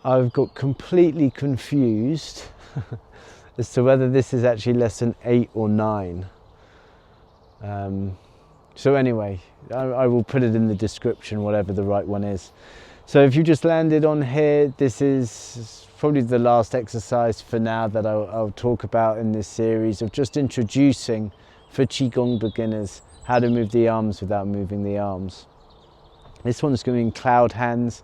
I've got completely confused as to whether this is actually lesson 8 or 9. So anyway, I will put it in the description, whatever the right one is. So if you just landed on here, this is probably the last exercise for now that I'll talk about in this series of just introducing, for Qigong beginners, how to move the arms without moving the arms. This one's going in cloud hands.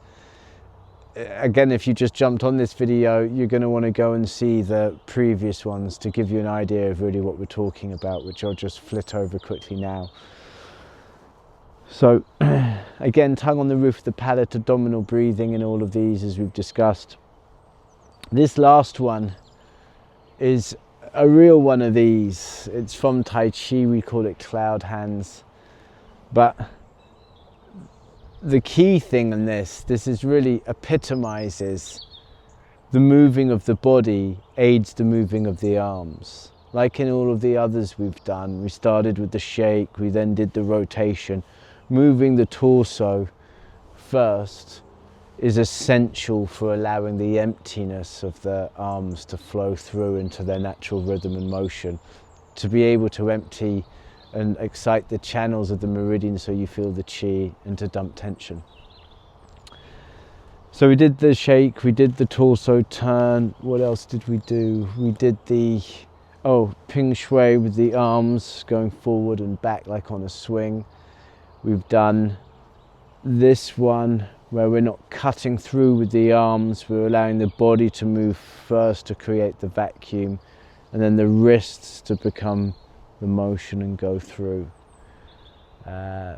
Again, if you just jumped on this video, you're going to want to go and see the previous ones to give you an idea of really what we're talking about, which I'll just flit over quickly now. So again, tongue on the roof of the palate, abdominal breathing in all of these, as we've discussed. This last one is a real one of these. It's from Tai Chi, we call it cloud hands. But the key thing in this is really epitomizes the moving of the body aids the moving of the arms. Like in all of the others we've done, we started with the shake, we then did the rotation. Moving the torso first is essential for allowing the emptiness of the arms to flow through into their natural rhythm and motion, to be able to empty and excite the channels of the meridian so you feel the chi, and to dump tension. So we did the shake, we did the torso turn. What else did we do? We did the ping shui with the arms going forward and back like on a swing. We've done this one where we're not cutting through with the arms, we're allowing the body to move first to create the vacuum, and then the wrists to become the motion and go through.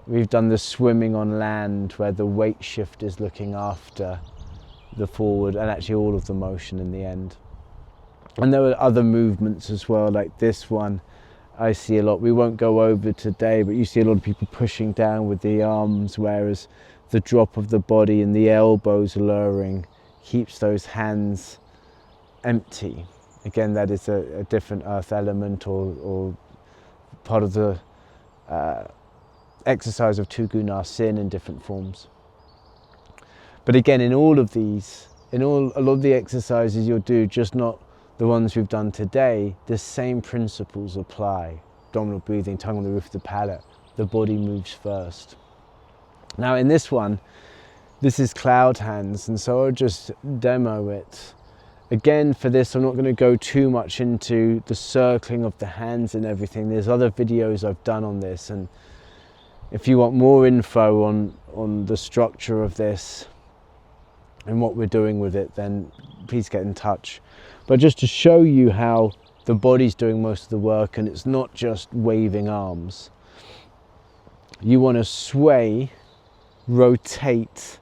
We've done the swimming on land where the weight shift is looking after the forward and actually all of the motion in the end. And there were other movements as well, like this one I see a lot. We won't go over today, but you see a lot of people pushing down with the arms, whereas the drop of the body and the elbows lowering keeps those hands empty. Again, that is a different earth element or part of the exercise of Tu Guna Sin in different forms. But again, in all of these, a lot of the exercises you'll do, just not the ones we've done today, the same principles apply. Abdominal breathing, tongue on the roof of the palate, the body moves first. Now in this one, this is cloud hands, and so I'll just demo it. Again, for this, I'm not going to go too much into the circling of the hands and everything. There's other videos I've done on this, and if you want more info on the structure of this and what we're doing with it, then please get in touch. But just to show you how the body's doing most of the work, and it's not just waving arms. You want to sway, rotate,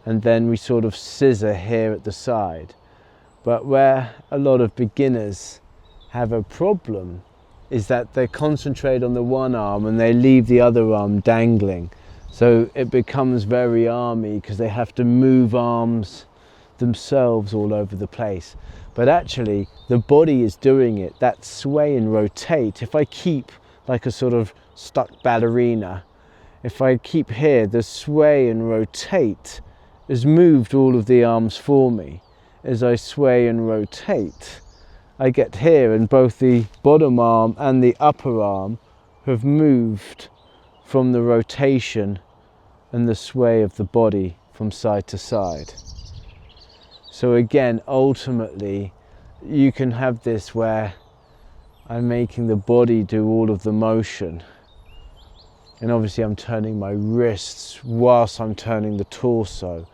and then we sort of scissor here at the side. But where a lot of beginners have a problem is that they concentrate on the one arm and they leave the other arm dangling. So it becomes very army because they have to move arms themselves all over the place. But actually the body is doing it, that sway and rotate. If I keep like a sort of stuck ballerina, if I keep here, the sway and rotate has moved all of the arms for me. As I sway and rotate, I get here, and both the bottom arm and the upper arm have moved from the rotation and the sway of the body from side to side. So again, ultimately, you can have this where I'm making the body do all of the motion. And obviously I'm turning my wrists whilst I'm turning the torso,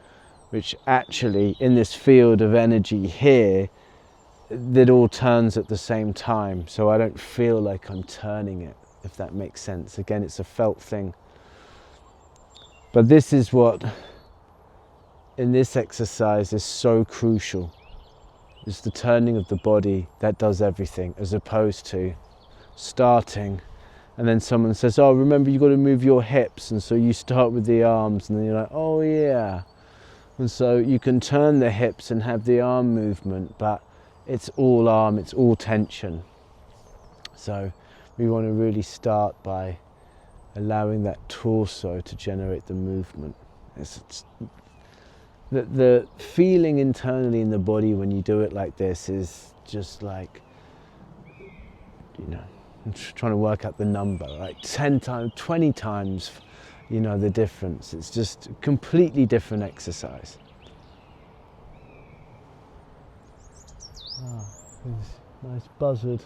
which actually in this field of energy here, that all turns at the same time. So I don't feel like I'm turning it, if that makes sense. Again, it's a felt thing. But this is what, in this exercise, is so crucial. It's the turning of the body that does everything, as opposed to starting and then someone says, oh, remember you've got to move your hips. And so you start with the arms and then you're like, oh yeah. And so you can turn the hips and have the arm movement, but it's all arm, it's all tension. So we want to really start by allowing that torso to generate the movement. It's the feeling internally in the body when you do it like this is just like, you know, I'm trying to work out the number, like 10 times, 20 times, you know, the difference. It's just a completely different exercise. Ah, there's a nice buzzard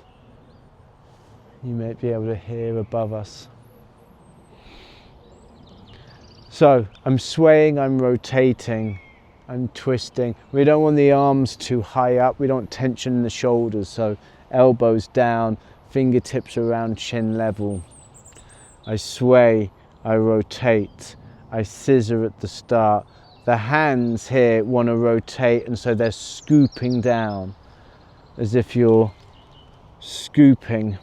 you may be able to hear above us. So I'm swaying, I'm rotating, I'm twisting. We don't want the arms too high up, we don't want tension in the shoulders, so elbows down, fingertips around chin level. I sway, I rotate, I scissor at the start. The hands here want to rotate, and so they're scooping down as if you're scooping.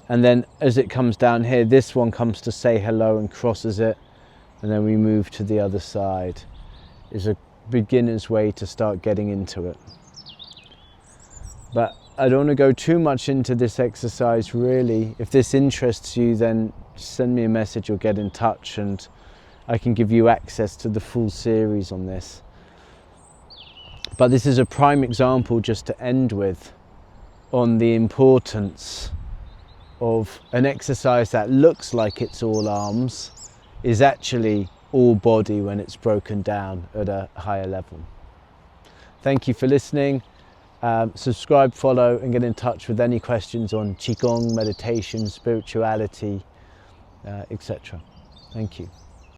And then as it comes down here, this one comes to say hello and crosses it, and then we move to the other side. It's a beginner's way to start getting into it. But I don't want to go too much into this exercise really. If this interests you, then send me a message or get in touch and I can give you access to the full series on this. But this is a prime example just to end with on the importance of an exercise that looks like it's all arms is actually all body when it's broken down at a higher level. Thank you for listening. Subscribe, follow and get in touch with any questions on Qigong, meditation, spirituality, etc. Thank you.